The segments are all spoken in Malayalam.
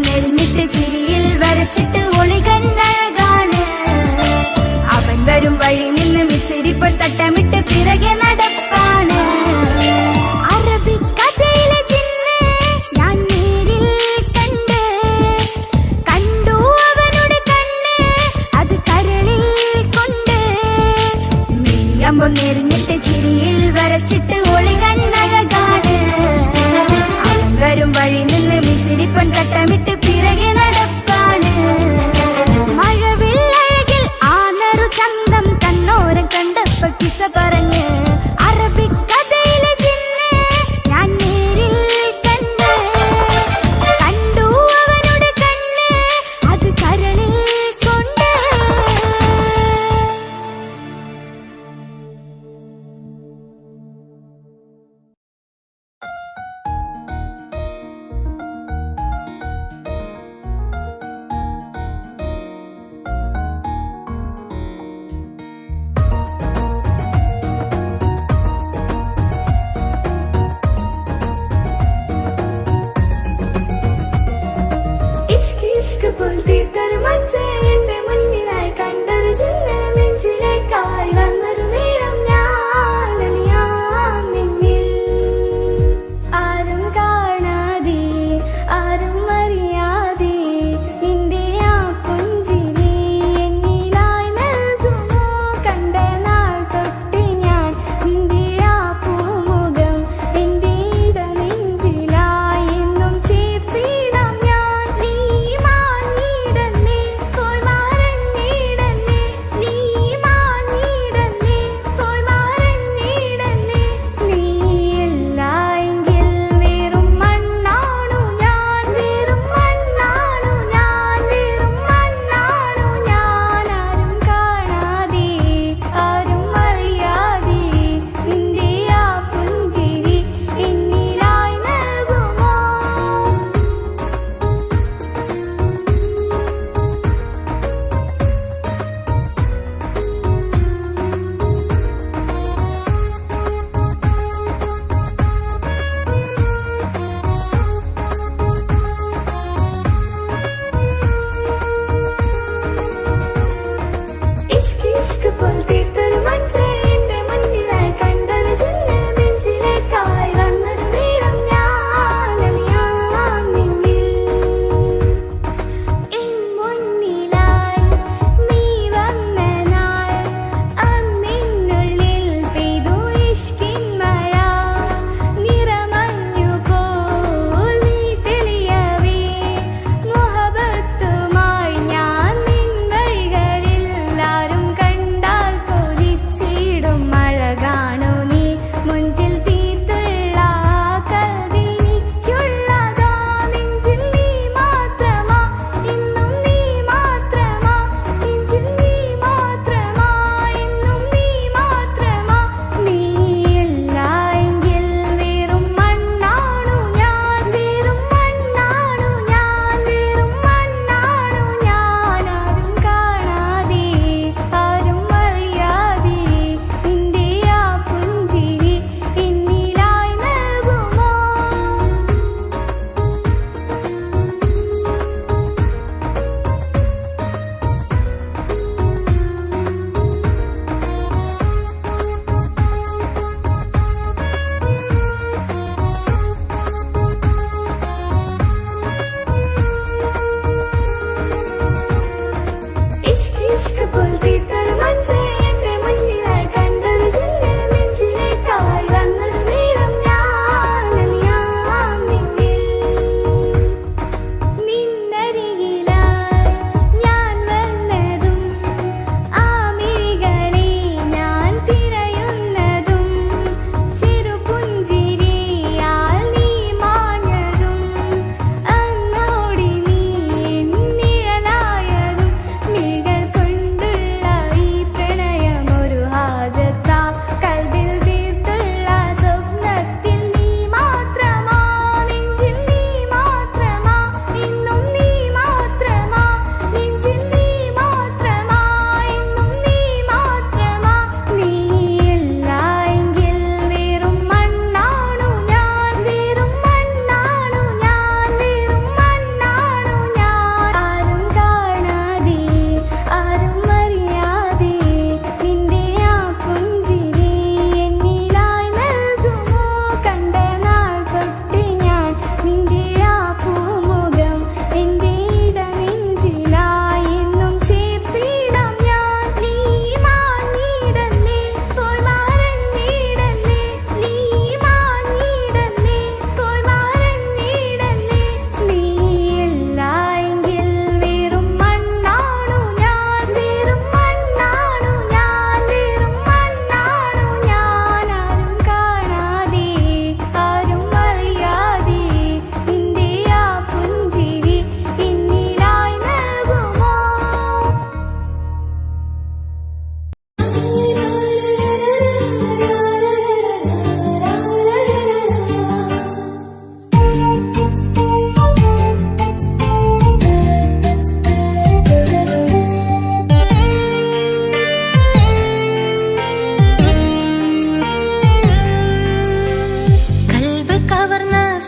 നെല്ലിട്ട് ചിരിയിൽ വരച്ചിട്ട് ഒളികണ്ണഴകാണ് അവൻ വരും വഴി നിന്ന് മിസിരിപ്പ് തട്ടമിട്ട് പിറകെ നടപ്പാണ്. അറബിക്കഥയിലെ ജിന്ന് ഞാൻ നേരിൽ കണ്ടു അവനുടെ കണ്ണ് അത് കരളിൽ കൊണ്ട് മിഴിയമ്പോ നെരിഞ്ഞിട്ട് ചിരിയിൽ വരച്ചിട്ട് ഒളികണ്ണഴകാണ് അവൻ വരും വഴി നിന്ന് മിസിരിപ്പൻ തട്ടമിട്ട് പിറകെ നടപ്പാണ്. മഴവില്ലഴകിൽ ആ നറു ചന്തം കണ്ണോരം കണ്ടപ്പോ കിസ പറഞ്ഞ് അറബിക്കഥയിലെ ജിന്ന് ഞാൻ നേരിൽ കണ്ടു അവനുടെ കണ്ണ് അത് കരളിൽ കൊണ്ട്. ഇഷ്ക് പോലത്തെ തരുമഞ്ചേ എന്റെ മുന്നിലായി കണ്ടൊരു ജിന്ന് നെഞ്ചിലേക്കായി വന്നൊരു നേരം ഞാൻ നിന്നിൽ ആരും കാണാതെ ആരും അറിയാതെ നിന്റെ ആ പുഞ്ചിരി എന്നിലായി നൽകുമോ. കണ്ട നാൾ തൊട്ട് ഞാൻ നിന്റെ ആ പൂമുഖം എന്റെ ഇടനെഞ്ചിലായി എന്നും ചേർത്തിടാം ഞാൻ. നീ മാഞ്ഞിടുമ്പോൾ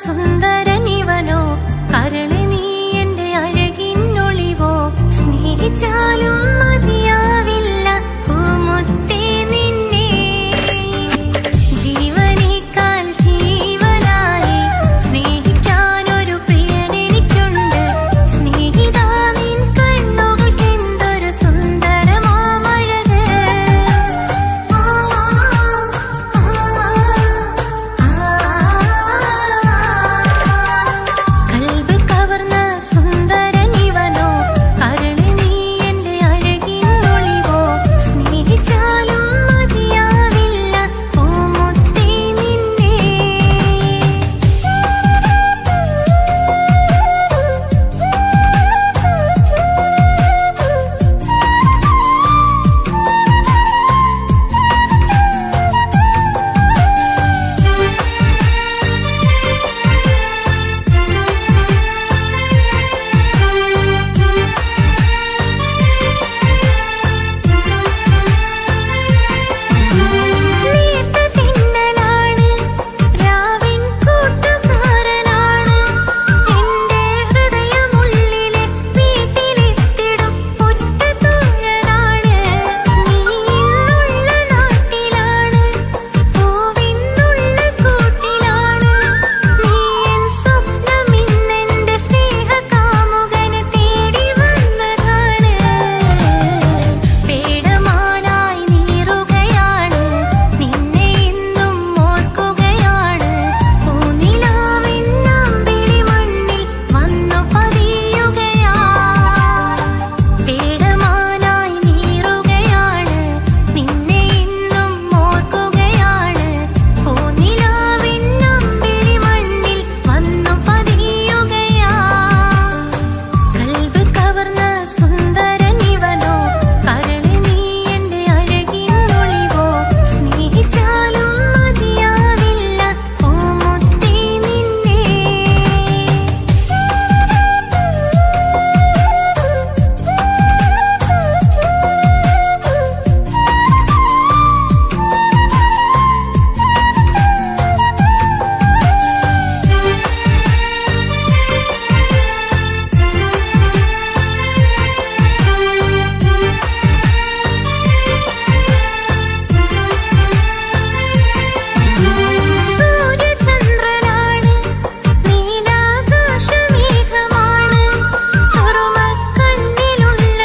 സുന്ദരനിവനോ കരള് നീ എന്റെ അഴകിന്നൊളിവോ സ്നേഹിച്ചാലും മതിയാവില്ല പൂമുത്തേ നിന്നെ ജീവനേക്കാൾ ജീവനായി സ്നേഹിക്കാനൊരു പ്രിയനെനിക്കുണ്ട് സ്നേഹിതാ നിൻ കണ്ണുകൾക്കെന്തൊരു സുന്ദരമാമഴക് കൽബ് കവർന്ന സുന്ദരനിവനോ കരള് നീ എന്റെ അഴകിന്നൊളിവോ സ്നേഹിച്ചാലും മതിയാവില്ല പൂമുത്തേ നിന്നെ നീർത്ത തിന്നലാണ് രാവിൻ കൂട്ടുകാരനാണ് എന്റെ ഹൃദയമുള്ളിലെ വീട്ടിലെത്തിടും ഒറ്റ തോഴനാണ് നീ ഇന്നുള്ള നാട്ടിലാണ് പൂവിന്നുള്ള കൂട്ടിലാണ് നീ എൻ സ്വപ്നം ഇന്നെന്റെ സ്നേഹകാമുകനെ തേടി വന്നതാണ് പേടമാനായി നീറുകയാണ് നിന്നെ ഇന്നും ഓർക്കുകയാണ് പൂനിലാവിൻ അമ്പിളി മണ്ണിൽ വന്നു പതിയുകയാ പേടമാനായി നീറുകയാണ് നിന്നെ ഇന്നും ഓർക്കുകയാണ് പൂനിലാവിൻ അമ്പിളി മണ്ണിൽ വന്നു പതിയുകയാ കൽബ് കവർന്ന സുന്ദരനിവനോ കരള് നീ എന്റെ അഴകിന്നൊളിവോ സ്നേഹിച്ചാലും മതിയാവില്ല പൂമുത്തേ നിന്നെ സൂര്യചന്ദ്രനാണ് നീലാകാശമേഘമാണ് സുറുമക്കണ്ണിലുള്ള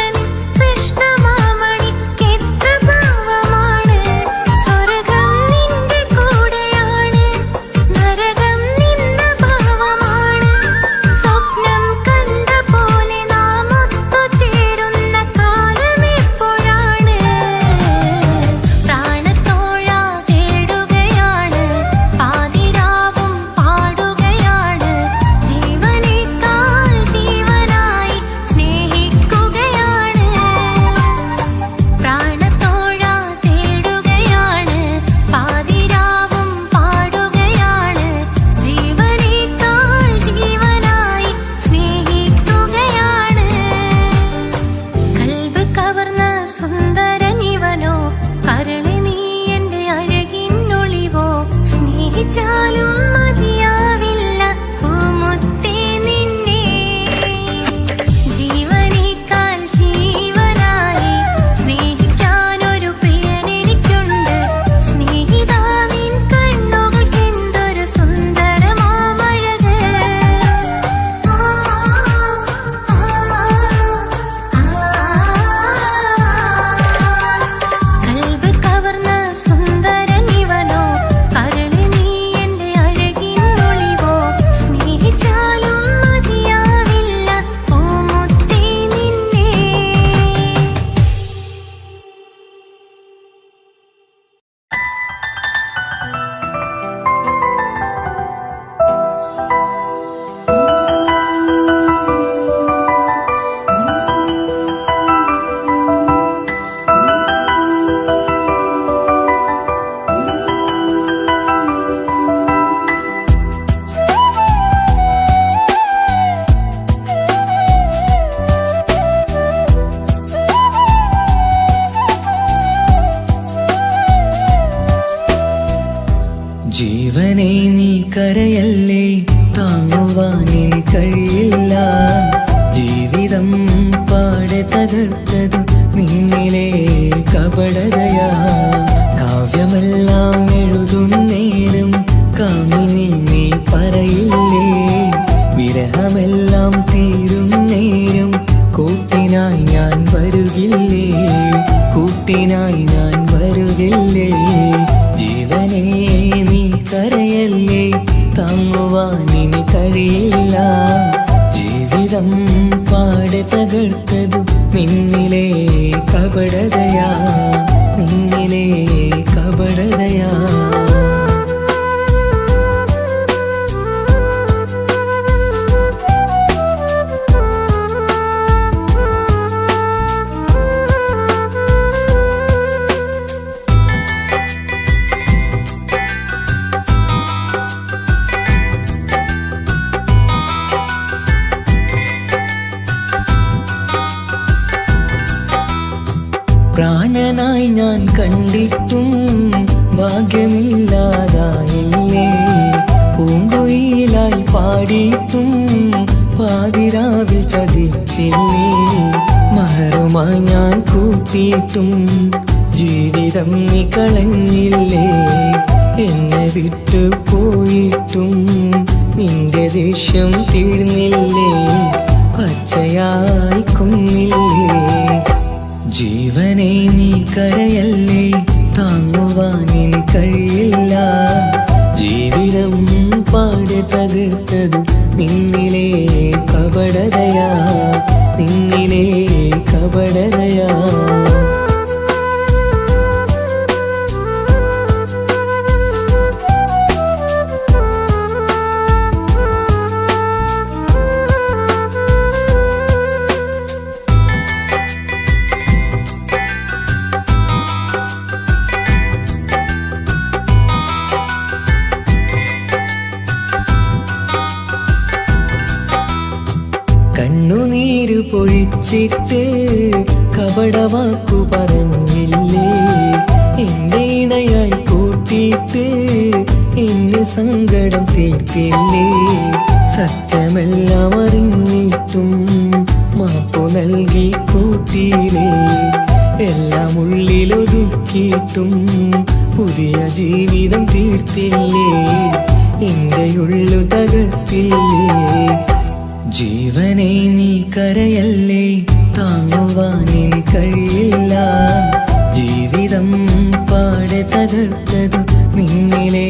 കൃഷ്ണമാമണിക്കെത്ര ഭാവമാണ് സ്വർഗം നിന്റെ കൂടെയാണ് നരകം നിന്ന ഭാവമാണ് സ്വപ്നം കണ്ട പോലെ നാം ഒത്തുചേരുന്ന കാലമെപ്പോഴാണ് പ്രാണത്തോഴ തേടുകയാണ് പാതിരാവും പാടുകയാണ് ജീവനേക്കാൾ ജീവനായി സ്നേഹിക്കുകയാണ് പ്രാണത്തോഴ തേടുകയാണ് പാതിരാവും പാടുകയാണ് ജീവനേക്കാൾ ജീവനായി സ്നേഹിക്കുകയാണ് കൽബ് കവർന്ന സുന്ദരനിവനോ കരള് നീ എന്റെ അഴകിന്നൊളിവോ സ്നേഹിച്ചാലും മതിയാവില്ല പൂമുത്തേ നിന്നെ ജീവനേക്കാൾ ജീവനായി സ്നേഹിക്കാനൊരു പ്രിയനെനിക്കുണ്ട് സ്നേഹിതാ നിൻ കണ്ണുകൾക്കെന്തൊരു സുന്ദരമാമഴക് കൽബ് കവർന്ന സുന്ദരനിവനോ കരള് നീ എന്റെ അഴകിന്നൊളിവോ സ്നേഹിച്ചാലും മതിയാവില്ല പൂമുത്തേ നിന്നെ ജീവനെ നീ കരയല്ലേ താങ്ങുവാനിനി കഴിയില്ല. ജീവിതം പാടെ തകർത്തതു നിന്നിലെ കപടതയാ. കാവ്യമെല്ലാം എഴുതുന്നേരം കാമിനി നീ പറയില്ലേ, വിരഹമെല്ലാം തീരും നേരം കൂട്ടിനായി ഞാൻ വരുകില്ലേ, കൂട്ടിനായി ഞാൻ വരുകില്ലേ. ജീവനേ നീ കരയല്ലേ, താങ്ങുവാനിനി കഴിയില്ല. ജീവിതം പാടെ തകർത്തതു നിന്നിലെ കപടതയാ, നിന്നിലെ കപടതയാ. പ്രാണനായി ഞാൻ കണ്ടിട്ടും ഭാഗ്യമില്ലാതായില്ലേ, പൂങ്കുയിലായി പാടിയിട്ടും പാതിരാവിൽ ചതിച്ചില്ലേ. മഹറുമായി ഞാൻ കൂട്ടിയിട്ടും ജീവിതം നീ കളഞ്ഞില്ലേ, എന്നെ വിട്ടു പോയിട്ടും നിന്റെ ദേഷ്യം തീർന്നില്ലേ, പച്ചയായി കൊന്നില്ലേ. ജീവനെ നീ കരയല്ലേ, താങ്ങുവാനിനി കഴിയില്ല. ജീവിതം പാടെ തകർത്തതു നിന്നിലെ കപടതയാ, നിന്നിലെ കപടതയാ. കണ്ണുനീര് പൊഴിച്ചിട്ട് കപടവാക്കു പറഞ്ഞില്ലേ, എന്റെ ഇണയായി കൂട്ടിയിട്ട് എന്നെ സങ്കടം തീർത്തില്ലേ. സത്യമെല്ലാം അറിഞ്ഞിട്ടും മാപ്പു നൽകി കൂട്ടിയില്ലേ, എല്ലാം ഉള്ളിലൊതുക്കിയിട്ടും പുതിയ ജീവിതം തീർത്തില്ലേ, എന്റെ ഉള്ളു തകർത്തില്ലേ. ജീവനെ നീ കരയല്ലേ, താങ്ങുവാനിനി കഴിയില്ല. ജീവിതം പാടെ തകർത്തതു നിന്നിലെ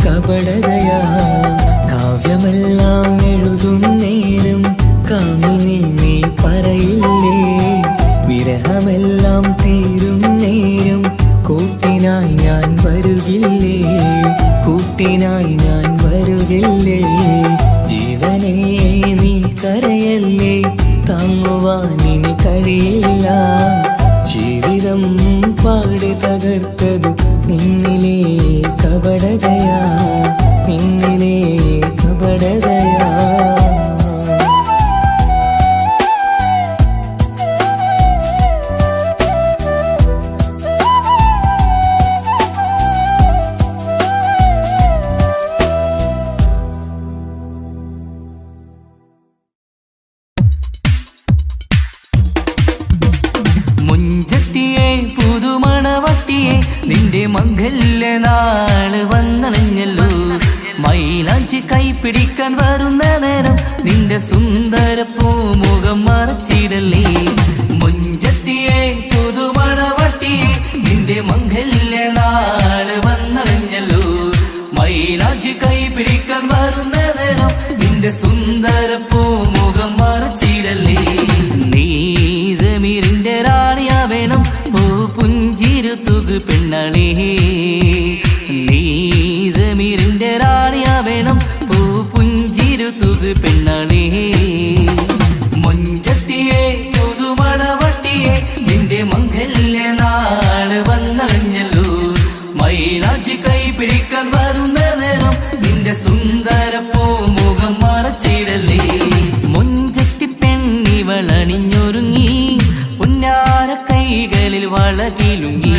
കപടതയാ. കാവ്യമെല്ലാം എഴുതുന്നേരം കാമിനി നീ പറയില്ലേ, വിരഹമെല്ലാം തീരും നേരം കൂട്ടിനായി ഞാൻ വരുകില്ലേ, കൂട്ടിനായി ഞാൻ വരുകില്ലേ. ജീവനേ നീ കരയല്ലേ, താങ്ങുവാനിനി കഴിയില്ല. ജീവിതം പാടെ തകർത്തതു നിന്നിലെ കപടതയാ, നിന്നിലെ കപടതയാ. നിന്റെ മംഗല്യനാള് വന്നണഞ്ഞല്ലോ, മൈലാഞ്ചി കൈപിടിക്കാൻ വരുന്ന നേരം നിന്റെ സുന്ദര പൂമുഖം മറച്ചിടല്ലേ. മുഞ്ചത്തിയെ പുതുമണവട്ടിയെ നിന്റെ മംഗല്യനാള് വന്നണഞ്ഞല്ലോ, മൈലാഞ്ചി കൈപിടിക്കാൻ വരുന്ന നേരം നിന്റെ സുന്ദര പൂമുഖം മറച്ചിടല്ലേ. നീ ജമീറിന്റെ റാണിയാ വേണം, പുഞ്ചിരു തുകു പെണ്ണളേ. നീ ജമീറിന്റെ റാണിയാ വേണം, പുഞ്ചിരു തുകു പെണ്ണളേ. മുഞ്ചത്തിയെ പുതുമണവട്ടിയെ നിന്റെ മംഗല്യനാള് വന്നണഞ്ഞല്ലോ, മൈലാഞ്ചി കൈപിടിക്കാൻ വരുന്ന നേരം നിന്റെ സുന്ദര പൂമുഖം മറച്ചിടല്ലേ. മുഞ്ചത്തി പെണ്ണിവളണിഞ്ഞൊരുങ്ങി പുന്നാര കൈകളിൽ വളകിലുങ്ങി,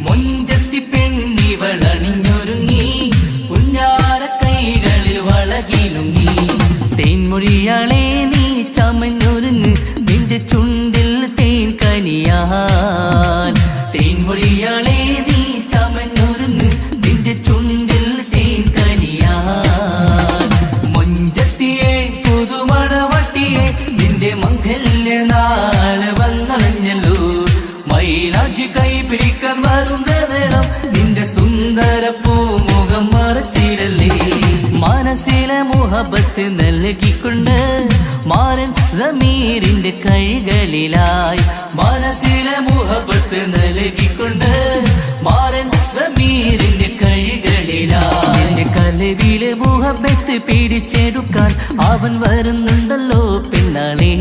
മുഞ്ചത്തി പെണ്ണിവളണിഞ്ഞൊരുങ്ങി പുന്നാര കൈകളിൽ വളകിലുങ്ങി. തേൻമൊഴിയാളെ നീ ചമഞ്ഞൊരുങ്ങ് നിന്റെ ചുണ്ടിൽ തേൻ കനിയാൻ തേൻമൊഴിയാളെ നീ ചമഞ്ഞൊരുങ്ങ് നിന്റെ ചുണ്ടിൽ തേൻ കനിയാൻ മൊഞ്ചത്തിയെ പുതുമണവട്ടിയെ നിന്റെ മംഗല്യനാള് വന്നണഞ്ഞല്ലോ മൈലാഞ്ചി കൈ പിടിക്കാൻ വരുന്ന നേരം നിന്റെ സുന്ദര പൂമുഖം മറച്ചിടല്ലേ മനസ്സിലെ മുഹബത്ത് നൽകിക്കൊണ്ട് മാരൻ സമീറിന്റെ കൈകളിലായി മനസ്സിലെ മുഹബത്ത് നൽകിക്കൊണ്ട് മാരൻ സമീറിന്റെ കൈകളിലായി എന്റെ കലവിലെ മുഹബത്ത് പിടിച്ചെടുക്കാൻ അവൻ വരുന്നുണ്ടല്ലോ പെണ്ണാളേ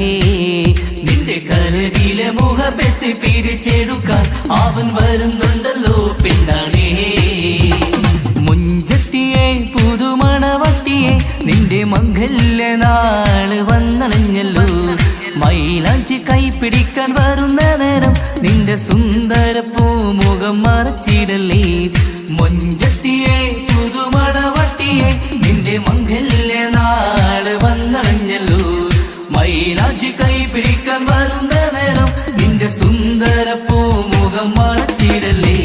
നിന്റെ കലവിലെ മുഹബത്ത് പിടിച്ചെടുക്കാൻ അവൻ വരുന്നുണ്ടല്ലോ പെണ്ണാളേ മുഞ്ചത്തിയെ പുതുമണവട്ടിയെ നിന്റെ മംഗല്യനാള് വന്നണഞ്ഞല്ലോ മൈലാഞ്ചി കൈ പിടിക്കാൻ വരുന്ന നേരം നിന്റെ സുന്ദര പൂമുഖം മറച്ചിടല്ലേ മുഞ്ചത്തിയെ പുതുമണവട്ടിയെ നിന്റെ മംഗല്യനാള് വന്നണഞ്ഞല്ലോ മൈലാഞ്ചി കൈ പിടിക്കാൻ വരുന്ന നേരം നിന്റെ സുന്ദര പൂമുഖം മറച്ചിടല്ലേ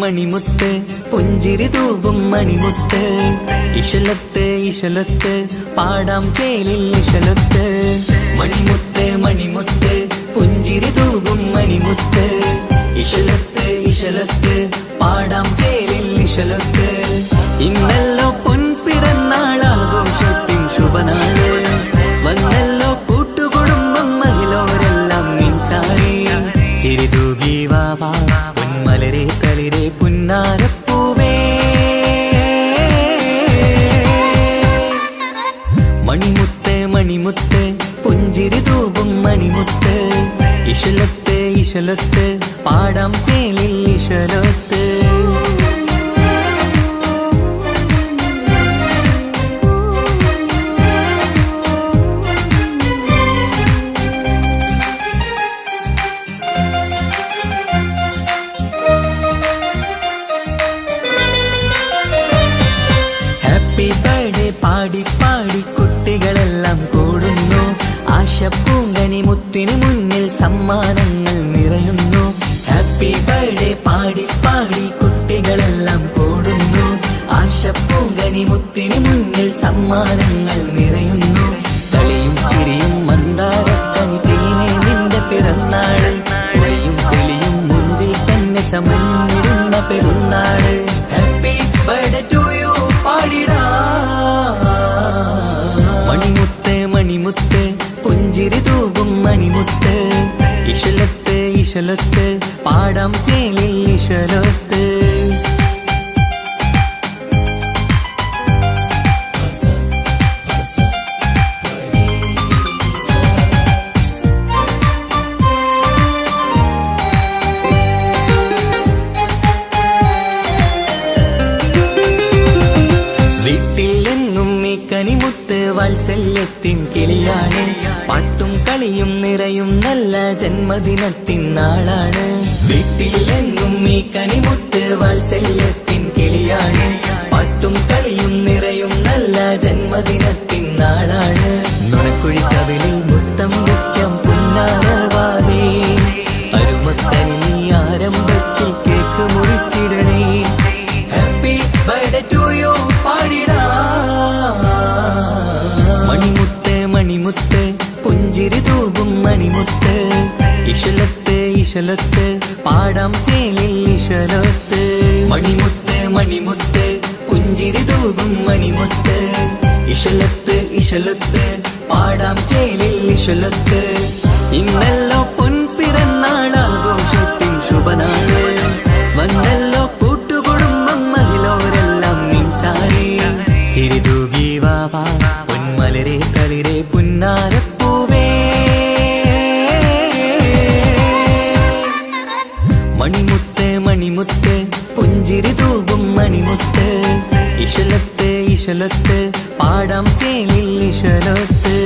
മണിമുത്ത് പുഞ്ചിരി തൂകും മണിമുത്ത് ഇശലത്ത് ഇശലത്ത് പാടാം ചേലിൽ ഇശലത്ത് മണിമുത്ത് മണിമുത്ത് പുഞ്ചിരി തൂകും മണിമുത്ത് ഇശലത്ത് ഇശലത്ത് പാടാം ചേലിൽ ഇശലത്ത് ഇന്നല്ലോ പൊൻപിറന്നാളാഘോഷത്തിൻ ശുഭനാള് വന്നല്ലോ കൂട്ടുകുടുംബം മഹിളോരെല്ലാം മിൻചാരി ചിരി തൂകി വാവാ പൊന്മലരെ കളിരെ പുന്നാരപ്പൂവേ മണിമുത്ത് മണിമുത്ത് പുഞ്ചിരി തൂകും മണിമുത്ത് ഇശലത്ത് ഇശലത്ത് പാടാം ചേലിൽ ഇശലത്ത് പാടി പാടി കുട്ടികളെല്ലാം കൂടുന്നു ആശപ്പൂങ്കനി മുത്തിന് മുന്നിൽ സമ്മാനങ്ങൾ നിറയുന്നു ഹാപ്പി ബർത്ത്ഡേ പാടി പാടി കുട്ടികളെല്ലാം കൂടുന്നു ആശപ്പൂങ്കനി മുത്തിന് മുന്നിൽ സമ്മാനങ്ങൾ നിറയുന്നു കളിയും ചിരിയും മന്ദാരക്കനി തേനെ നിന്റെ പിറന്നാള് ഒളിയും തെളിയും മുഞ്ചിൽ തന്നെ ചമഞ്ഞിടുന്ന പെരുന്നാള് ഹാപ്പി ബർത്ത്ഡേ ടു യു പാടിടാ മണിമുത്ത് മണിമുത്ത് പുഞ്ചിരി തൂകും മണിമുത്ത് ഇശലത്ത് ഇശലത്ത് പാടാം ചേലിൽ ഇശലത്ത് കനിമുത്ത് വാത്സല്യത്തിൻ കിളിയാണ് പാട്ടും കളിയും നിറയും നല്ല ജന്മദിനത്തിൻ നാളാണ് വീട്ടിലെങ്ങും ഈ കനിമുത്ത് വാത്സല്യത്തിൻ കിളിയാണ് പാട്ടും കളിയും നിറയും നല്ല ജന്മദിനത്തിൻ നാളാണ് നുണക്കുഴി കവിളിൽ മുത്തം വയ്ക്കാം പുന്നാരവാനേ അരുമക്കനി നീ ആരംഭത്തിൽ കേക്ക് മുറിച്ചിടണേ ഹാപ്പി ബർത്ത്ഡേ ടു യു പാടിടാ മണിമുത്ത് മണിമുത്ത് പുഞ്ചിരി തൂകും മണിമുത്ത് ഇശലത്ത് ഇശലത്ത് പാടാം ചേലിൽ ഇശലത്ത് മണിമുത്ത് മണിമുത്ത് പുഞ്ചിരി തൂകും മണിമുത്ത് ഇശലത്ത് ഇശലത്ത് പാടാം ചേലിൽ ഇശലത്ത് ഇന്നല്ലോ പൊൻപിറന്നാളാഘോഷത്തിൻ ശുഭനാള് വന്നല്ലോ മണിമുത്ത് മണിമുത്ത് പുഞ്ചിരി തൂകും മണിമുത്ത് ഇശലത്ത് ഇശലത്ത് പാടാം ചേലിൽ ഇശലത്ത്.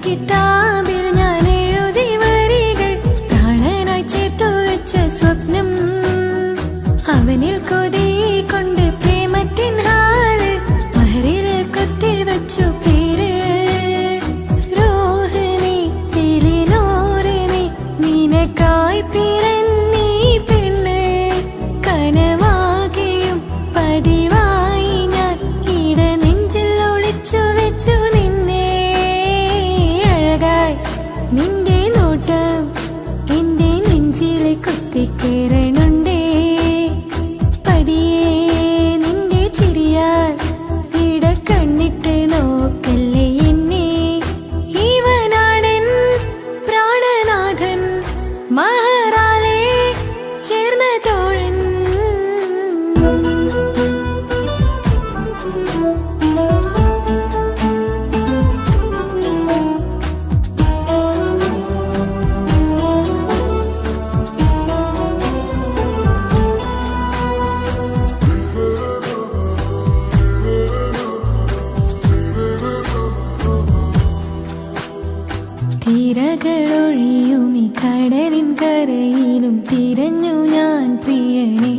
കിതാബിൽ ഞാൻ എഴുതി വരികൾ പ്രാണനായി ചേർത്തു വെച്ച സ്വപ്നം അവനിൽ കൊതി കൊണ്ട് പ്രേമത്തിൻ ഹാല് മഹറിൽ കൊത്തി വെച്ചു പേര് റോഹിണി തെളിനോറിനി നിനക്കായി പിറന്നീ പെണ്ണ് കനവാകെയും പതിവായി ഞാൻ ഇട നെഞ്ചിൽ ഒളിച്ചു വെച്ചു നിന്റെ നോട്ടം എന്റെ നെഞ്ചിലെ കുത്തിക്കേറണുണ്ടേ പതിയെ നിന്റെ ചിരിയാൽ ഇട കണ്ണിട്ട് നോക്കല്ലേ എന്നെ ഇവനാണെൻ പ്രാണനാഥൻ മഹറാലെ ചേർന്ന തോഴൻ തിരകളൊഴിയുമി കടലിൻ കരയിലും തിരഞ്ഞു ഞാൻ പ്രിയനേ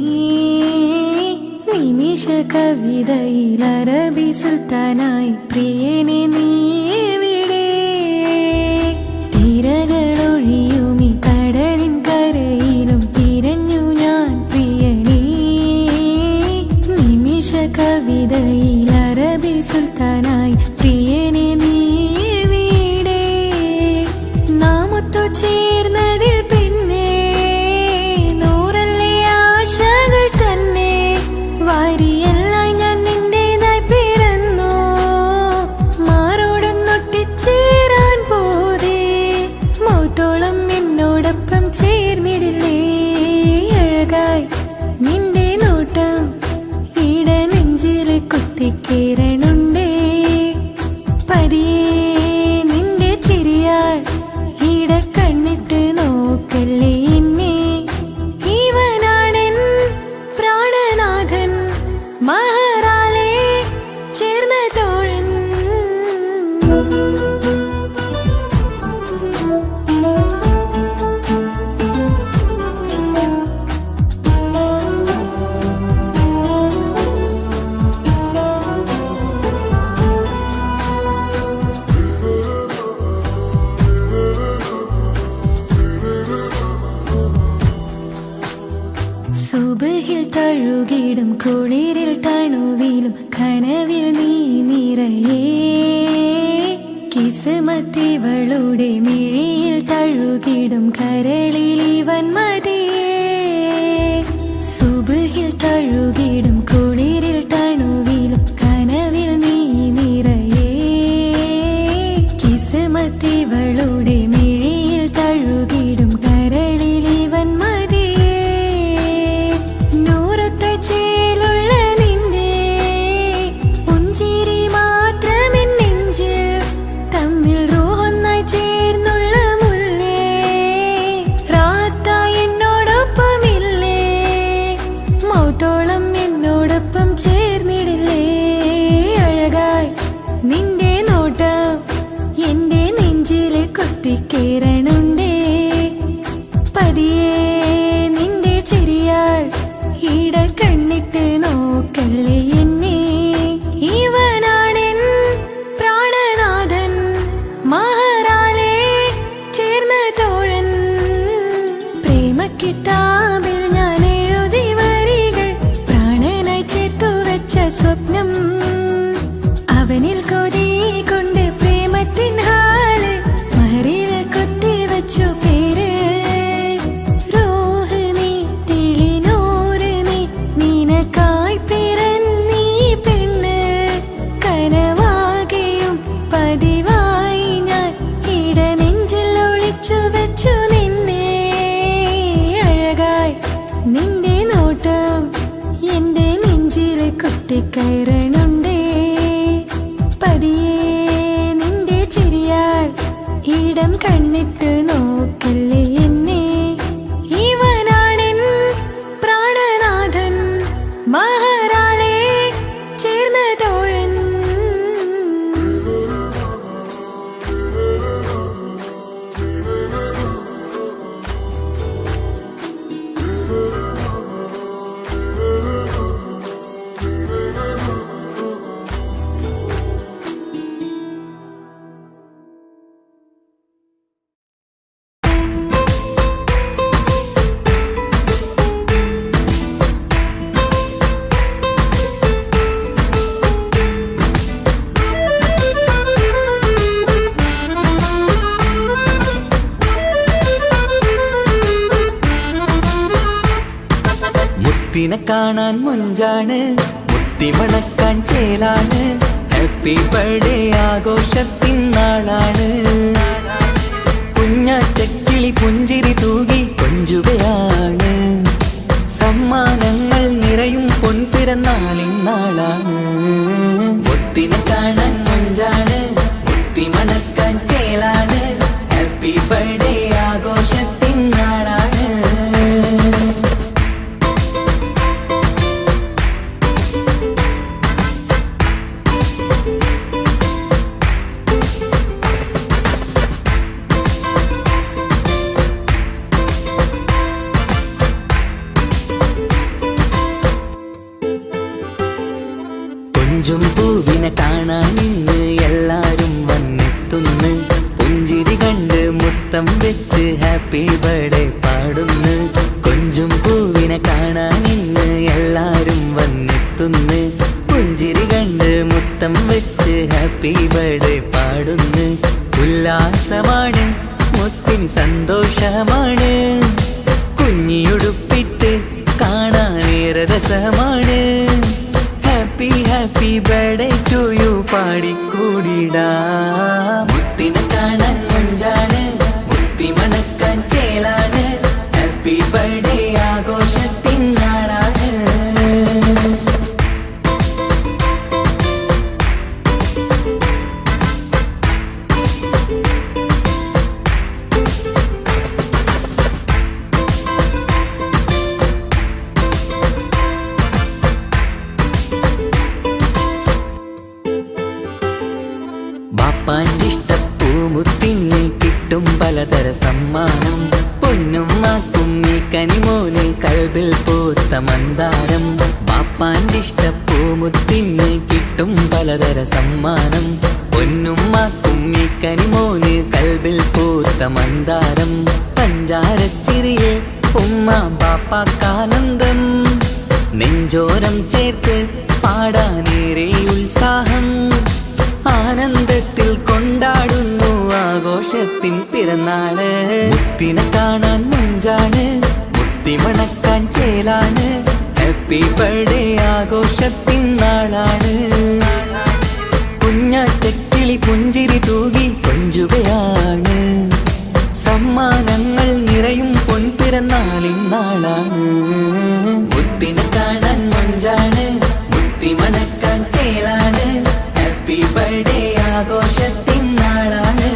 നിമിഷ കവിതയിൽ അറബി സുൽത്താനായി പ്രിയനെ നീ എവിടെ തിരകളൊഴിയുമി കടലിൻ കരയിലും തിരഞ്ഞു ഞാൻ പ്രിയനേ നിമിഷ കവിതയിൽ അറബി സുൽത്താനായി പ്രിയനെ നീ ചേർന്നതിൽ പിന്നെ നൂറല്ലേ ആശകൾ തന്നെ വാരിയെല്ലാം ഞാൻ നിന്റേതായി പിറന്നു മാറോടൊന്നൊട്ടിച്ചേരാൻ പോതേ മൗത്തോളം എന്നോടൊപ്പം ചേർന്നിടില്ലേ അഴകായി നിന്റെ നോട്ടം ഇട നെഞ്ചില് കുത്തിക്കേറണുണ്ടേ പതിയെ നിന്റെ ചിരിയാൽ ഇട കണ്ണിട്ട് നോക്കല്ലേ എന്നെ ഇവനാണെൻ പ്രാണനാഥൻ മഹറാലെ ചേർന്ന തോഴൻ സുബഹിൽ തഴുകിടും കുളിരിൽ തണുവിലും കനവിൽ നീ നിറയേ കിസ്മത്തിവളുടെ മിഴിയിൽ തഴുകിടും കരളിൽ ഇവൻ മതിയേ സുബഹിൽ തഴുകിടും കുളിരിൽ തണുവിലും കനവിൽ നീ നിറയേ കിസ്മത്തിവളുടെ മിഴിയിൽ തഴുകിടും കരളിൽ ഇവൻ മതിയേ ചേലുള്ള നിന്റെ പുഞ്ചിരി മാത്രമെൻ നെഞ്ചിൽ തമ്മിൽ റൂഹൊന്നായി ചേർന്നുള്ള മുല്ലേ കിതാബിൽ ഞാൻ എഴുതി വരികൾ പ്രാണനായി ചേർത്തു വെച്ച സ്വപ്നം അവനിൽ കൊതി കൊണ്ട് പ്രേമത്തിൻ ഹാല് മഹറിൽ കൊത്തി വെച്ചു പേര് റൂഹ് നീ തെളിനൂറ് നീ നിനക്കായി പിറന്നീ പെണ്ണ് കനവാകെയും പതിവായി ഞാൻ ഇടനെഞ്ചിൽ ഒളിച്ചു വെച്ചു നിന്നെ അഴകായി നിന്റെ നോട്ടം എന്റെ നെഞ്ചിൽ കുത്തിക്കയറണുണ്ടേ പതിയെ നിന്റെ ചിരിയാൽ ഇടം കണ്ണിട്ട് നോക്കല്ലേ എന്നെ ഇവനാണെൻ പ്രാണനാഥൻ മഹറാലെ ചേർന്ന തോഴൻ മുത്തിനെ കാണാൻ മുഞ്ചാണ് മുത്തിമണക്കാൻ ചേലാണ് ഹാപ്പി ബർത്ത്ഡേ ആഘോഷത്തിൻ നാളാണ് കുഞ്ഞാറ്റക്കിളി പുഞ്ചിരി തൂകി കൊഞ്ചുകയാണ് സമ്മാനങ്ങൾ നിറയും പൊൻപിറന്നാളിൻ നാളാണ് മുത്തിനെ കാണാൻ മുഞ്ചാണ് മുത്തിമണക്കാൻ ചേലാണ് ഹാപ്പി ബർത്ത്ഡേ ആഘോഷത്തിൻ നാളാണ് കൊഞ്ചും പൂവിനെ കാണാൻ ഇന്ന് എല്ലാരും വന്നെത്തുന്നു പുഞ്ചിരി കണ്ട് മുത്തം വെച്ച് ഹാപ്പി ബർത്ത്ഡേ പാടുന്നു കൊഞ്ചും പൂവിനെ കാണാൻ ഇന്ന് എല്ലാരും വന്നെത്തുന്നു പുഞ്ചിരി കണ്ട് മുത്തം വെച്ച് ഹാപ്പി ബർത്ത്ഡേ പാടുന്നു ഉല്ലാസമാണ് മുത്തിന് സന്തോഷമാണ് കുഞ്ഞിയുടുപ്പിട്ട് കാണാനേറെ രസമാണ് happy happy birthday to you പാടിക്കൂടിടാ മുത്തിനെ കാണാൻ മുഞ്ചാണ് മുത്തി മണക്കാൻ ചേലാണ് ഹാപ്പി ബർത്ത്ഡേ ആഘോഷത്തിൻ നാളാണ് ബാപ്പാന്റെ ഇഷ്ടപ്പൂമുത്തിന് കിട്ടും പലതര സമ്മാനം പൊന്നും മാക്കും ഈ കനിമോന് കൽബിൽ പൂത്ത മന്ദാരം ബാപ്പാന്റെ ഇഷ്ടപ്പൂമുത്തിന് കിട്ടും പലതര സമ്മാനം പൊന്നും മാക്കും ഈ കനിമോന് കൽബിൽ പൂത്ത മന്ദാരം പഞ്ചാരച്ചിരിയെ ഉമ്മ ബാപ്പാക്കാനന്ദം നെഞ്ചോരം ചേർത്ത് പാടാനേറെ ഉത്സാഹം ആനന്ദത്തിൽ കൊണ്ടാടുന്നു ആഘോഷത്തിൻ പിറന്നാള് മുത്തിനെ കാണാൻ മുഞ്ചാണ് മുത്തി മണക്കാൻ ചേലാണ് ഹാപ്പി ബർത്ത്ഡേ ആഘോഷത്തിൻ നാളാണ് കുഞ്ഞാറ്റക്കിളി പുഞ്ചിരി തൂകി കൊഞ്ചുകയാണ് സമ്മാനങ്ങൾ നിറയും പൊൻപിറന്നാളിൻ നാളാണ് മുത്തിനെ കാണാൻ മുഞ്ചാണ് മുത്തി മണക്കാൻ ചേലാണ് ഹാപ്പി ബർത്ത്ഡേ ആഘോഷത്തിൻ നാളാണ്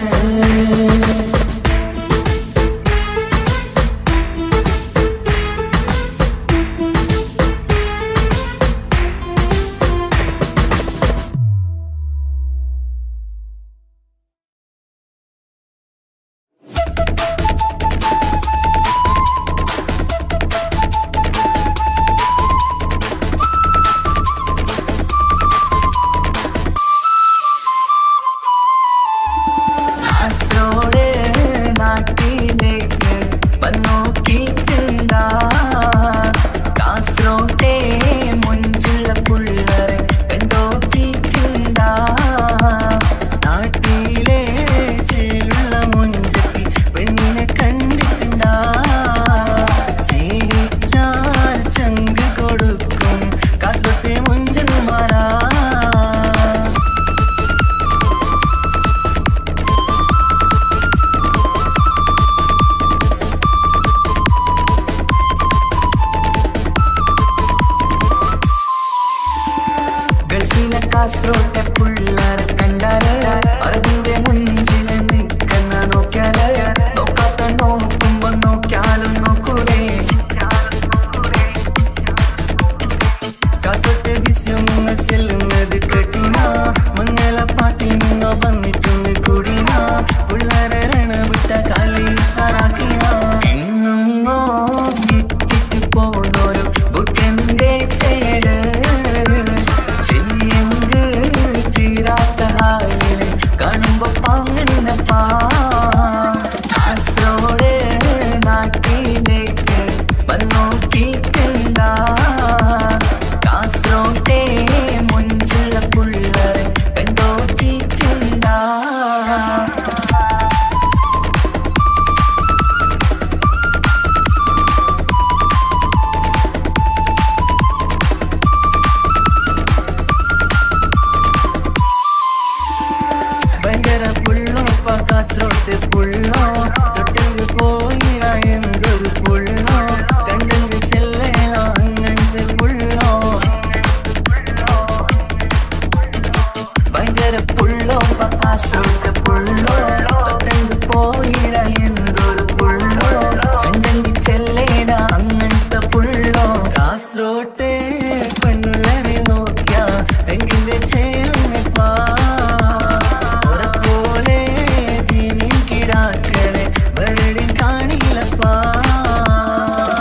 വാ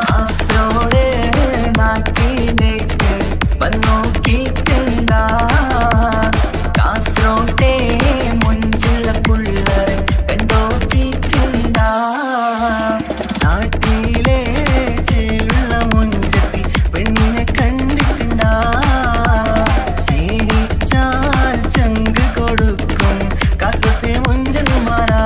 കാസർഗോഡ് നാട്ടിലേക്ക് വന്നോക്കിട്ടുണ്ടാ കാസർഗോട്ടെ മുഞ്ചുള്ള പുള്ളരെ കണ്ടോക്കിട്ടുണ്ടാ നാട്ടിലെ ചേലുള്ള മുഞ്ചത്തി പെണ്ണിനെ കണ്ടിട്ടുണ്ടാ സ്നേഹിച്ചാൽ ചങ്ക് കൊടുക്കും കാസർഗോട്ടെ മുഞ്ചന്മാരാ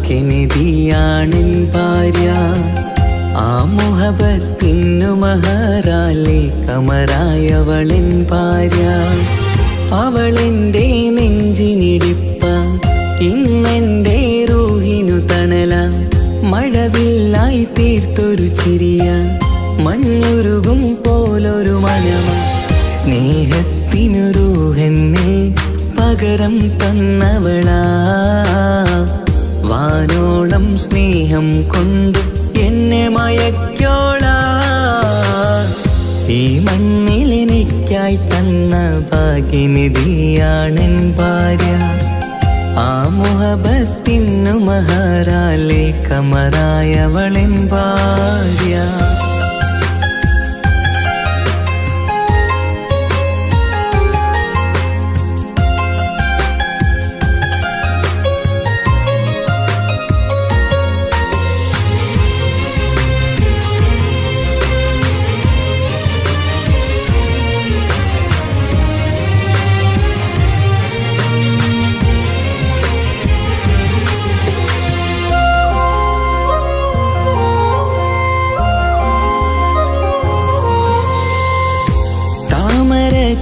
ഭാഗ്യനിധിയാണെൻ ഭാര്യ. ആ മുഹബത്തിനു മഹറാലെ കമറായവളെൻ ഭാര്യ. അവളെൻ്റെ നെഞ്ചിനിടിപ്പ, ഇന്നെൻ്റെ റൂഹിനു തണല. മഴവില്ലായി തീർത്തൊരു ചിരിയ, മഞ്ഞുരുകും പോലൊരു മനമ. സ്നേഹത്തിനു റൂഹെന്നെ പകരം തന്നവളാ. വാനോളം സ്നേഹം കൊണ്ട് എന്നെ മയക്കോളാ. ഈ മണ്ണിൽ എനിക്കായി തന്ന ഭാഗ്യനിധിയാണെൻ ഭാര്യ. ആ മുഹബത്തിനു മഹറാലെ കമറായവളെൻ ഭാര്യ.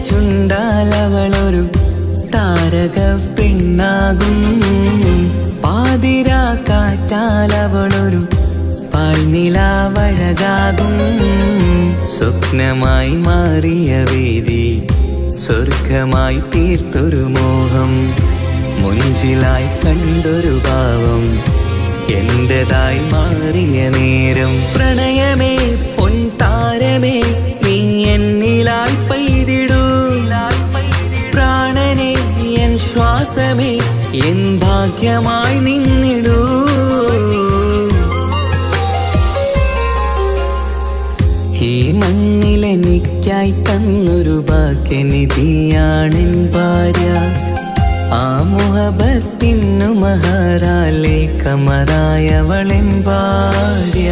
ചുണ്ടാലവളൊരു താരക പെണ്ണാകും. പാതിരാ കാറ്റാലവളൊരു പാൽനിലാവഴകാകും. സ്വപ്നമായി മാറിയ വേദി സ്വർഗമായി തീർത്തൊരു മോഹം. മുഞ്ചിലായി കണ്ടൊരു ഭാവം എന്റേതായി മാറിയ നേരം. പ്രണയമേ പൊൻതാരമേ നീ എന്നിലായി പെയ്തിടൂ. പ്രാണനെ എൻ ശ്വാസമേ എൻ ഭാഗ്യമായി നിന്നിടൂ. ഈ മണ്ണിലെനിക്കായി തന്നൊരു ഭാഗ്യനിധിയാണെൻ ഭാര്യ. ആ മുഹബത്തിനു മഹറാലെ കമറായവളെൻ ഭാര്യ.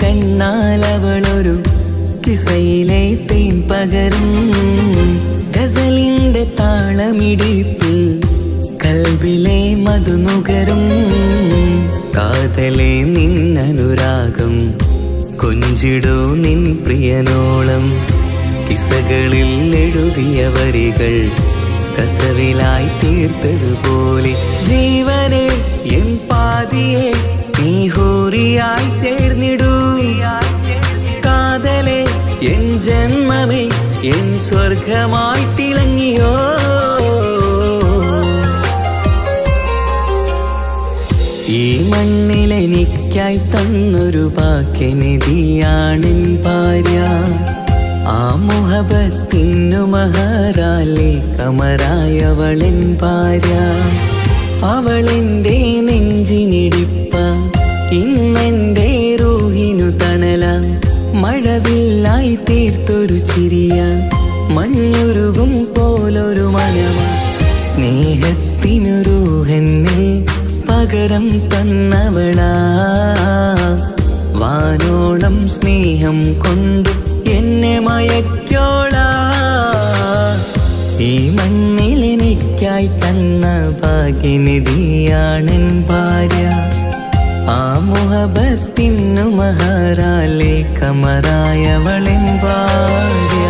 കണ്ണാലവളൊരു കിസയിലെ തേൻ പകരും. ഗസലിന്റെ താളമിടിപ്പിൽ കൽബിലെ മധുനുകരും. കാതലെ നിന്നനുരാഗം കൊഞ്ചിടൂ നിൻ പ്രിയനോളം. കിസകളിൽ എഴുതിയ വരികൾ കസവിലായി തീർത്തതുപോലെ. ജീവനെ എൻ പാതിയെ നീ ഹൂറിയായി ചേർന്നിടൂ. കാതലെ എൻ ജന്മമേ എൻ സ്വർഗമായി തിളങ്ങിയോ. ഈ മണ്ണിലെനിക്കായി തന്നൊരു ഭാഗ്യനിധിയാണെൻ ഭാര്യ. ആ മുഹബത്തിനു മഹറാലെ കമറായവളെൻ ഭാര്യ. അവളെൻ്റെ നെഞ്ചിനിടിപ്പ, ഇന്നെൻ്റെ റൂഹിനു തണല. മഴവില്ലായി തീർത്തൊരു ചിരിയ, മഞ്ഞുരുകും പോലൊരു മനമ. സ്നേഹത്തിനു റൂഹെന്നെ പകരം തന്നവളാ. വാനോളം സ്നേഹം കൊണ്ട് എന്നെ മയക്കോളാ. ഈ മണ്ണിലെനിക്കായി തന്ന ഭാഗ്യനിധിയാണെൻ ഭാര്യ. ആ മുഹബത്തിനു മഹറാലെ കമറായവളെൻ ഭാര്യ.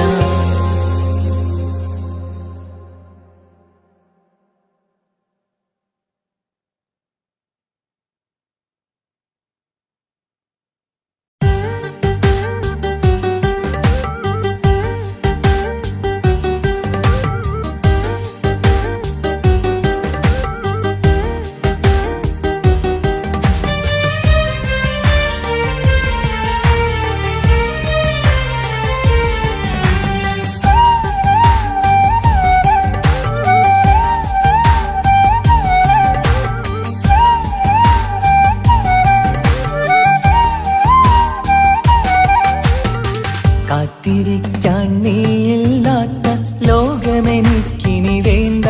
കാത്തിരിക്കാൻ നീയില്ലാത്ത ലോകമെനിക്കിനി വേണ്ട.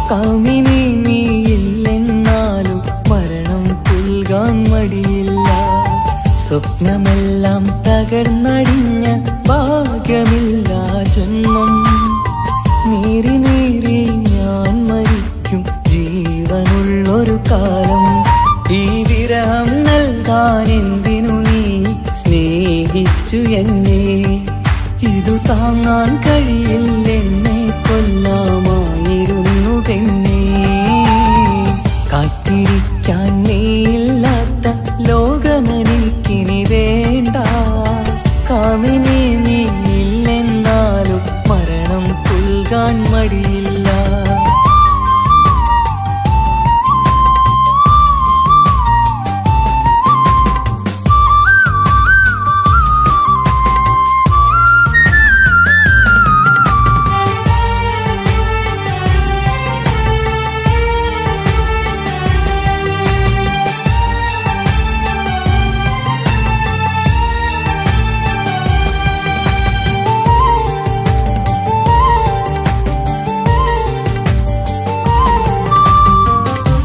കാമിനി നീയില്ലെന്നാലും മരണം പുൽകാൻ മടിയില്ല. സ്വപ്നമെല്ലാം തകർന്നടിഞ്ഞ ഭാഗ്യമില്ല ജന്മം. നീറി നീറി ഞാൻ മരിക്കും ജീവനുള്ളൊരു കാലം. ഈ വിരഹം നൽകാൻ എന്തിനു നീ സ്നേഹിച്ചു എന്നെ? ഇതു താങ്ങാൻ കഴിയില്ലെന്നെ കൊല്ലാമായിരുന്നു പെണ്ണേ. കാത്തിരിക്കാൻ നീയില്ലാത്ത ലോകമെനിക്കിനി വേണ്ട. കാമിനി നീയില്ലെന്നാലും മരണം പുൽകാൻ മടിയില്ല.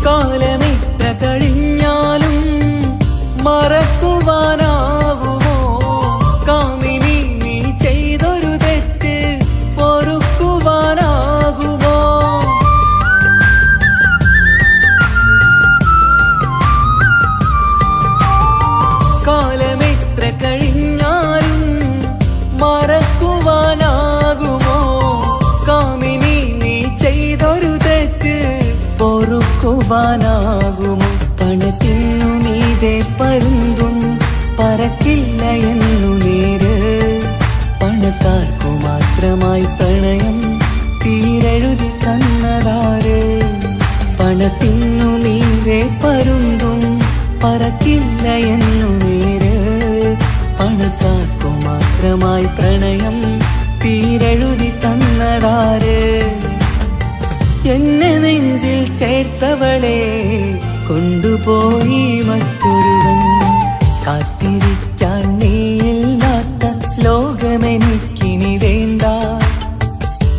കാലമിത്ര കഴിഞ്ഞാലും മറക്കുവാനാകുമോ? കാമിനി നീ ചെയ്തൊരു തെറ്റ് പൊറുക്കുവാനാകുമോ? കാലമിത്ര കഴിഞ്ഞാലും മറക്കുവാനാകുമോ? കാമിനി നീ ചെയ്തൊരു തെറ്റ് പൊറുക്കുവാനാകുമോ? പണത്തിനു മീതെ പരുന്തും പറക്കില്ല എന്നു നേര്. പണക്കാർക്കു മാത്രമായി പ്രണയം തീരെഴുതി തന്നതാര്? പണത്തിനു മീതെ പരുന്തും പറക്കില്ല എന്നു നേര്. പണക്കാർക്കു മാത്രമായി പ്രണയം തീരെഴുതി തന്നതാര്? എന്നെ നെഞ്ചിൽ ചേർത്തവളെ കൊണ്ടുപോയി മറ്റൊരുവൻ. കാത്തിരിക്കാൻ നീയില്ലാത്ത ലോകമെനിക്കിനി വേണ്ട.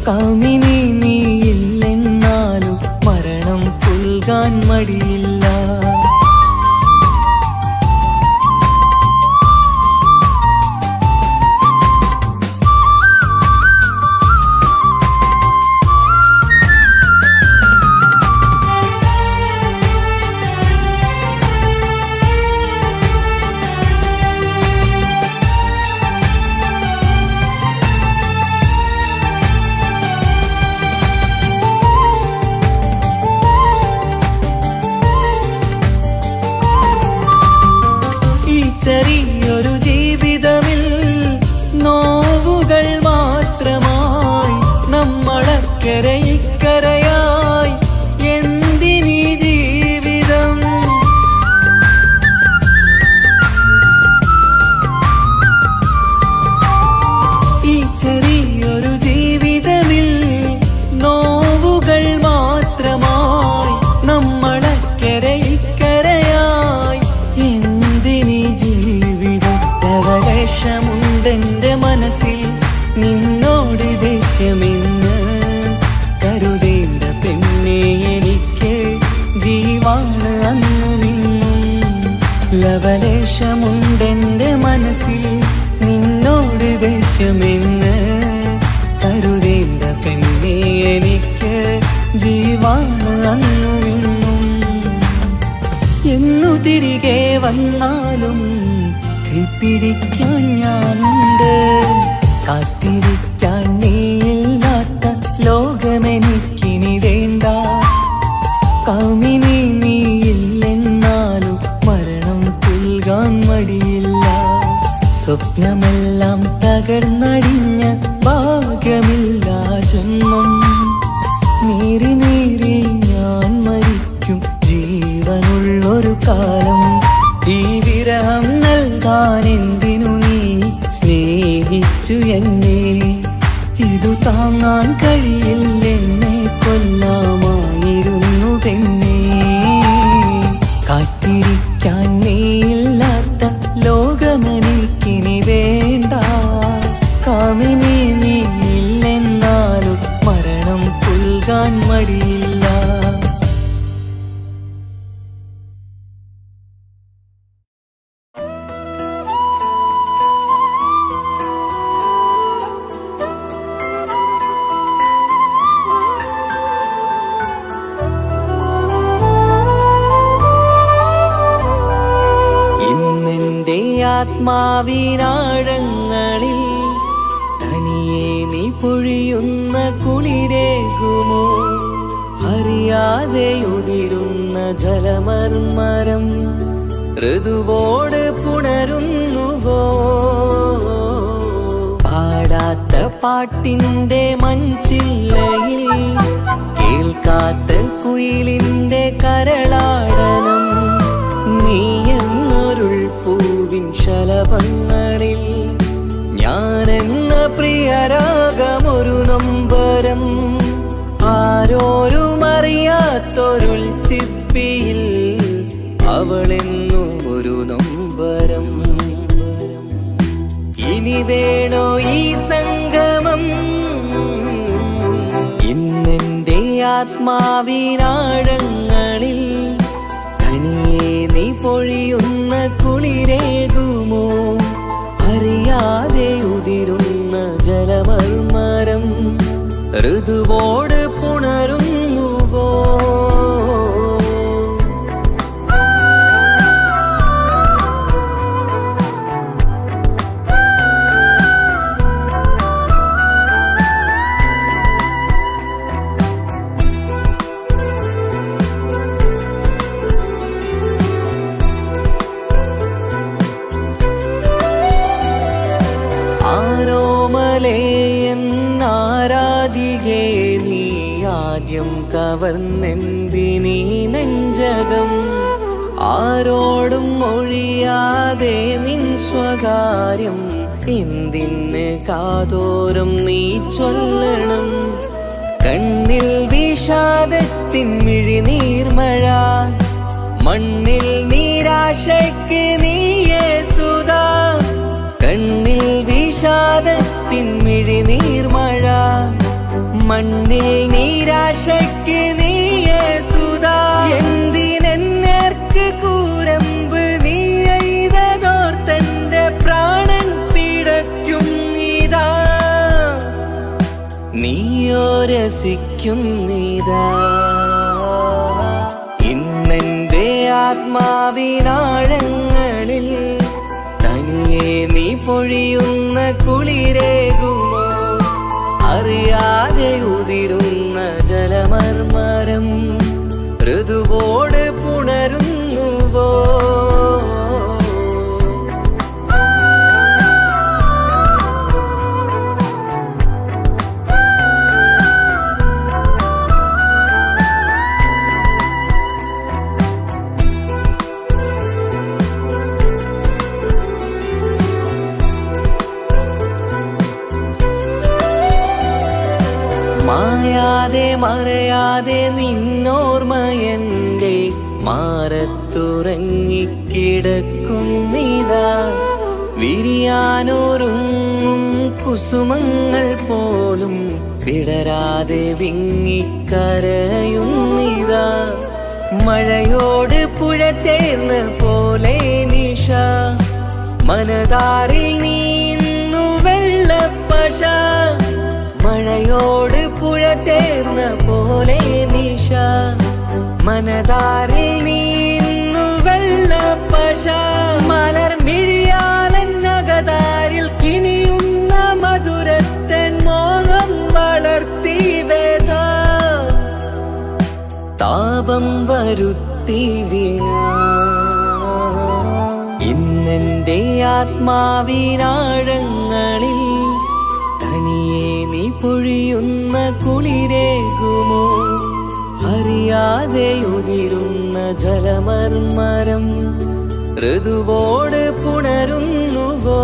കാമിനി നീയില്ലെന്നാലും മരണം പുൽകാൻ മടിയില്ല. ചെറിയൊരു ജീവിതമിൽ നോവുകൾ മാത്രമായി നമ്മളക്കരെ ഇക്കരയായി എന്തിനീ ജീവിതം? ഈ ചെറിയൊരു ജീവിതമിൽ നോവുകൾ മാത്രമായി നമ്മളക്കരെ ഇക്കരയായി എന്തിനീ ജീവിതം? ലവലേശമുണ്ടെന്റെ മനസ്സിൽ നിന്നോട് ദേഷ്യമെന്ന് കരുതേണ്ട പെണ്ണെ എനിക്ക് ജീവാണ് അന്നു നിന്നും. ലവലേശമുണ്ടെന്റെ മനസ്സിൽ നിന്നോട് ദേഷ്യമെന്ന് കരുതേണ്ട പെണ്ണെ എനിക്ക് ജീവാണ് അന്നു നിന്നും. എന്നു തിരികെ വന്നാലും കൈപ്പിടിക്കാൻ ഞാനുണ്ട്. കാത്തിരിക്കാൻ നീയില്ലാത്ത ലോകമെനിക്കിനി വേണ്ട. കാമിനി നീയില്ലെന്നാലും മരണം പുൽകാൻ മടിയില്ല. സ്വപ്നമെല്ലാം തകർന്നടിഞ്ഞ ഭാഗ്യമില്ല ജന്മം. നീറി നീറി ഞാൻ മരിക്കും ജീവനുള്ളൊരു കാലം. ഈ വിരഹം നൽകാൻ എന്തിനു നീ സ്നേഹിച്ചു എന്നെ? ഇതു താങ്ങാൻ കഴിയില്ലെന്നെ കൊല്ലാമായിരുന്നു പെണ്ണേ. കാത്തിരിക്കാൻ നീയില്ലാത്ത ലോകമെനിക്കിനി വേണ്ട. ആത്മാവിനാഴങ്ങളിൽ തനിയെ നീ പൊഴിയുന്ന കുളിരേകുമോ? അറിയാതെ ഉതിരുന്ന ജലമർമരം ഋതുവോട് പുണരുന്നുവോ? പാടാത്ത പാട്ടിൻ്റെ മഞ്ചില്ലയിൽ കേൾക്കാത്ത കുയിലിൻ്റെ കരളാടനം നീ എന്നൊരുൾ പൂവിൻ ശലഭങ്ങളിൽ ഞാനെന്ന പ്രിയരാഗമൊരു നൊമ്പരം ആരോരും അറിയാത്തൊരുൾ ചിപ്പിയിൽ അവളെന്നും ഒരു നൊമ്പരം. ഇനി വേണോ ഈ സംഗമം? ഇന്നെൻ്റെ ആത്മാവിനാഴങ്ങളിൽ തനിയെ നീ പൊഴിയുന്ന കുളിരേകുമോ? അറിയാതെ ഉതിരുന്ന ജലമർമരം ഋതുവോട് പുണരുന്നുവോ? ആരാധികേ നീ ആദ്യം കവർന്നെന്തിനീ നെഞ്ചകം? ആരോടും ഒഴിയാതെ നിൻ സ്വകാര്യം എന്തിന് കാതോരം നീ ചൊല്ലണം? കണ്ണിൽ വിഷാദത്തിൻ മിഴിനീർമഴ മണ്ണിൽ നിരാശയ്ക്ക് നീയേ സുധാ. കണ്ണിൽ വിഷാദത്തിൻ മിഴിനീർമഴ മണ്ണിൽ നിരാശയ്ക്ക് നീയേ സുധാ. എന്തിനെന്നേർക്ക് കൂരമ്പ് നീ എയ്തതോർത്തന്റെ പ്രാണൻ പിടയ്ക്കും നീതാ. നീയോ രസിക്കും നീതാ. ഇന്നെന്റെ ആത്മാവിനാഴങ്ങളിൽ തനിയെ നീ പൊഴിയുന്ന കുളിരേകുമോ? അറിയാതെ ഉതിരുന്ന ജലമർമരം ഋതുവോട് പുണരുന്നുവോ? മായാതെ മറയാതെ നിന്നോർമ്മയെൻ്റെ മാറത്തുറങ്ങിക്കിടക്കുന്നിതാ. വിരിയാനൊരുങ്ങും കുസുമങ്ങൾ പോലും വിടരാതെ വിങ്ങിക്കരയുന്നിതാ. മഴയോട് പുഴ ചേർന്ന പോലെ നിശ മനതാറിൽ നീന്നു വെള്ളപ്പശ. മഴയോട് പുഴ ചേർന്ന പോലെ നിശ മനതാറിൽ നീന്നു വെള്ളപ്പശ. മലർ മിഴിയാലന്നകതാരിൽ കിനിയുന്ന മധുരത്തൻ മോഹം വളർത്തി വേദ താപം വരുത്തി വീണ. ഇന്നെന്റെ ആത്മാവിനാഴങ്ങളിൽ തനിയെ നീ പൊഴിയുന്ന കുളിരേകുമോ? അറിയാതെ ഉതിരുന്ന ജലമർമരം ഋതുവോട് പുണരുന്നുവോ?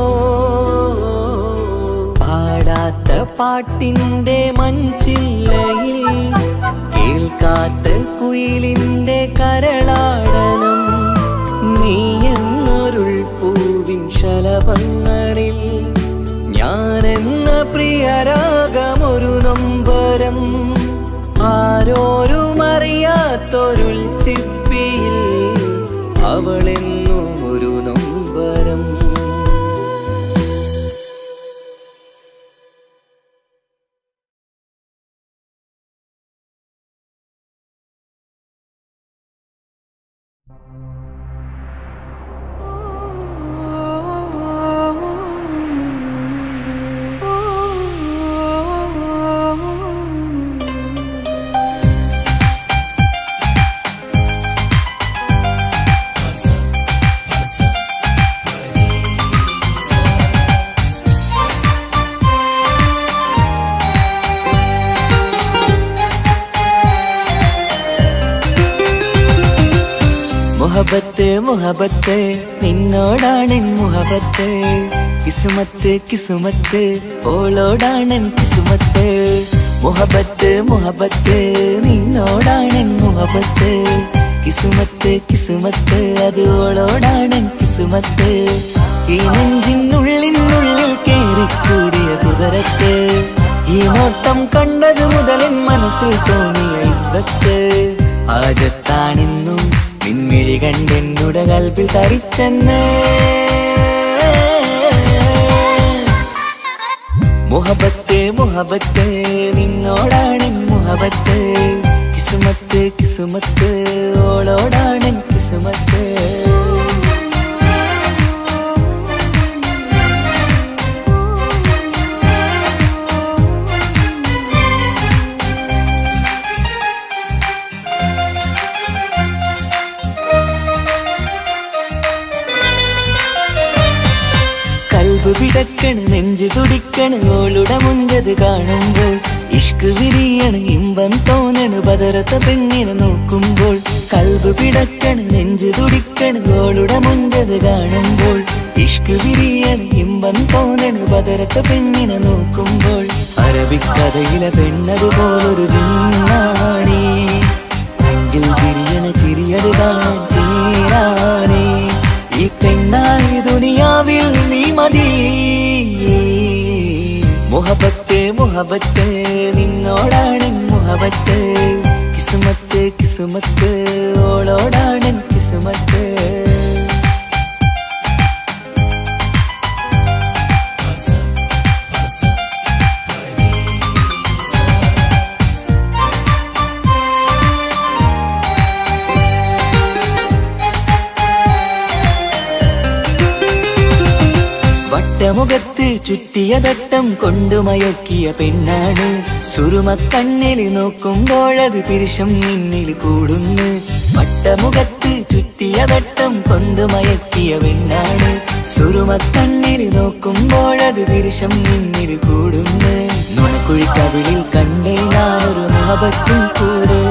പാടാത്ത പാട്ടിൻ്റെ മഞ്ചില്ലയിൽ കേൾക്കാത്ത കുയിലിൻ്റെ കരളാടനം നീ എന്നൊരുൾ പൂവിൻ ശലഭങ്ങളിൽ ഞാനെന്ന പ്രിയരാഗമൊരു നൊമ്പരം ആരോരും അറിയാത്തൊരുൾ ചിപ്പിയിൽ അവളെന്നും ഒരു നൊമ്പരം. മുഹബത്ത് മുഹബത്ത് നിന്നോടാണെൻ മുഹബത്ത് കിസുമത്ത് കിസുമത്ത് ഓളോടാണെൻ കിസുമത്ത് മുഹബത്ത് മുഹബത്ത് നിന്നോടാണെൻ മുഹബത്ത് കിസുമത്ത് കിസുമത്ത് അത് ഓളോടാണെൻ കിസുമത്ത് ഈ നെഞ്ചിനുള്ളിനുള്ളിൽ കേറിക്കൂടിയ കുതിരക്ക് ഈ നോട്ടം കണ്ടത് മുതലൻ മനസ്സിൽ തോന്നിയ ഇസ്സത്ത് ആജത്താണെന്നും പിൻമിഴി കണ്ടെന്നുടെ കൽബിൽ തരിച്ചെന്ന് മുഹബത്ത് മുഹബത്ത് നിന്നോടാണെൻ മുഹബത്ത് കിസുമത്ത് കിസുമത്ത് ഓളോടാണെൻ കിസുമത്ത് കൽബ് പിടക്കണ് നെഞ്ചു തുടിക്കണ് ഓളുടെ മുഞ്ചത് കാണുമ്പോൾ ഇഷ്ക് വിരിയണ് ഇമ്പം തോന്നണ് ബദറത്ത പെണ്ണിനെ നോക്കുമ്പോൾ കൽബ് പിടക്കണ് നെഞ്ചു തുടിക്കണ് ഓളുടെ മുഞ്ചത് കാണുമ്പോൾ ഇഷ്ക് വിരിയണ് ഇമ്പം തോന്നണ് ബദറത്ത പെണ്ണിനെ നോക്കുമ്പോൾ അറബിക്കഥയിലെ പെണ്ണതുപോലൊരു ജിന്നാണി എങ്കിൽ വിരിയണ ചിരിയത് കാണാൻ ചേരാനേ ഈ പെണ്ണായി ദുനിയാവിൽ നീ മതി മുഹബത്ത് മുഹബത്ത് നിന്നോടാണെൻ മുഹബത്ത് കിസുമത്ത് കിസുമത്ത് ഓളോടാണെൻ കിസുമത്ത് വട്ടമുഖത്ത് ചുറ്റിയ തട്ടം കൊണ്ടു മയക്കിയ പെണ്ണാണ് സുറുമക്കണ്ണിൽ നോക്കുമ്പോഴത് പിരിശം നിന്നിൽ കൂടുന്നു വട്ടമുഖത്ത് ചുറ്റിയ തട്ടം കൊണ്ടു മയക്കിയ പെണ്ണാണ് സുറുമക്കണ്ണിൽ നോക്കുമ്പോഴത് പിരിശം നിന്നിൽ കൂടുന്നു നുണക്കുഴിക്കവിളിൽ കണ്ടേ ഞാനൊരു മുഹബത്തും കൂടെ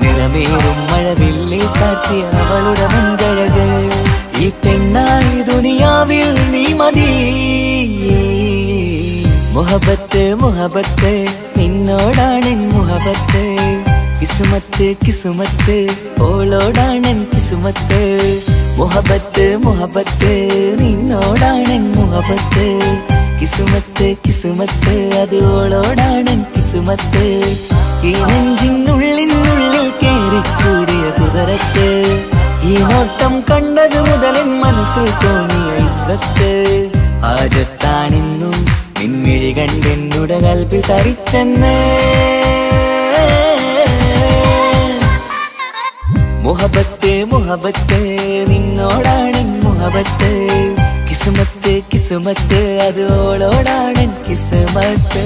നിറമേറും മഴവില്ലിൽ കാറ്റിയ അവളുടെ മുൻകഴക് ഈ പെണ്ണായി ദുനിയാവിൽ നീ മതി മുഹബത്ത് മുഹബത്ത് നിന്നോടാണെൻ മുഹബത്ത് കിസുമത്ത് കിസുമത്ത് ഓളോടാണെൻ കിസുമത്ത് മുഹബത്ത് മുഹബത്ത് നിന്നോടാണെൻ മുഹബത്ത് കിസുമത്ത് കിസുമത്ത് അത് ഓളോടാണെൻ കിസുമത്ത് ഈ നെഞ്ചിനുള്ളിനുള്ളിൽ കേറിക്കൂടിയ കുതിരക്ക് ഈ നോട്ടം കണ്ടത് മുതലൻ മനസ്സിൽ തോന്നിയ ഇസ്സത്ത് ആജത്താണെന്നും പിൻമിഴി കണ്ടെന്നുടെ കൽബിൽ തരിച്ചെന്ന് മുഹബത്ത് മുഹബത്ത് നിന്നോടാണെൻ മുഹബത്ത് കിസുമത്ത് കിസുമത്ത് അത് ഓളോടാണെൻ കിസുമത്ത്